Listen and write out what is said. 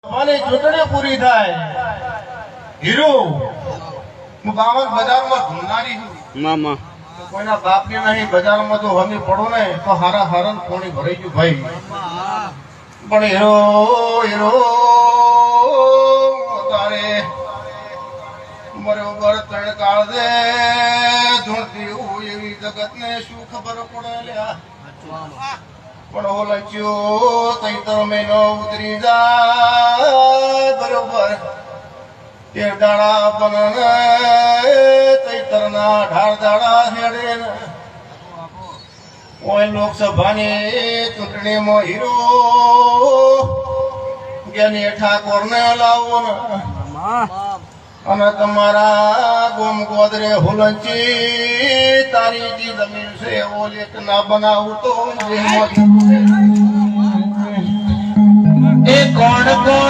મારી ચૂંટણી પૂરી થાય હીરો હું ગામમાં બજારમાં ઘૂમનારી છું મામા કોઈના બાપની નહીં બજારમાં તો હમી પડો ને તો હારા હારણ કોણી ભરાઈ ગયું ભાઈ પણ હીરો હીરો તારે મરે ઉપર ત્રણ કાળ દે ધૂણતી હું એવી જગતને શું ખબર પડે લ્યા પણ ઓલચ્યો તૈતર મહિનો ઉતરી જાય બરોબર તે દાડા બનને તૈતર ના 18 દાડા હેડે ને ઓય લોકસભાની ચૂંટણીમાં હીરો જ્ઞાની ઠાકોર ને લાવો ને અને તમારા ગોમ ગોદરે હુલંચી તારી જી જમીન છે એવો લેખ ના બનાવું તો એ કોણ કોણ